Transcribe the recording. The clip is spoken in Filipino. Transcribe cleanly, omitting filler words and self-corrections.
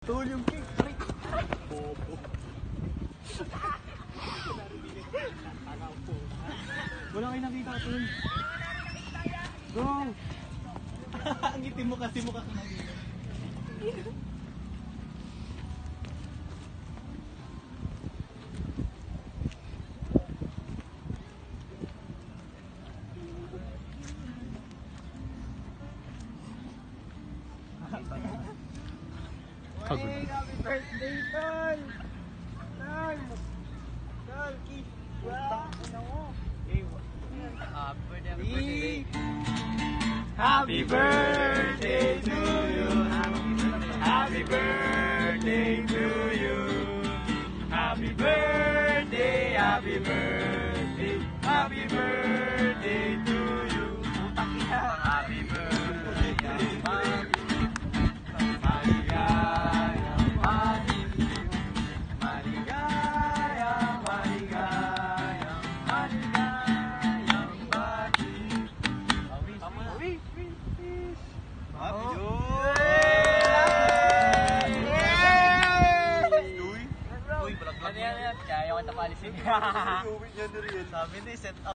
Tuhol yung cake. Bobo. Wala kayo nakita ito. Go! Ang itim mo kasi mukha ka nakita. Hey, happy birthday, Tol! Tol! Tol, kiss! Wow! Happy birthday to you! Happy birthday to you! Happy birthday, happy birthday, happy birthday to you! Happy birthday, Kaya yung kita palisin. Sabi ni set up.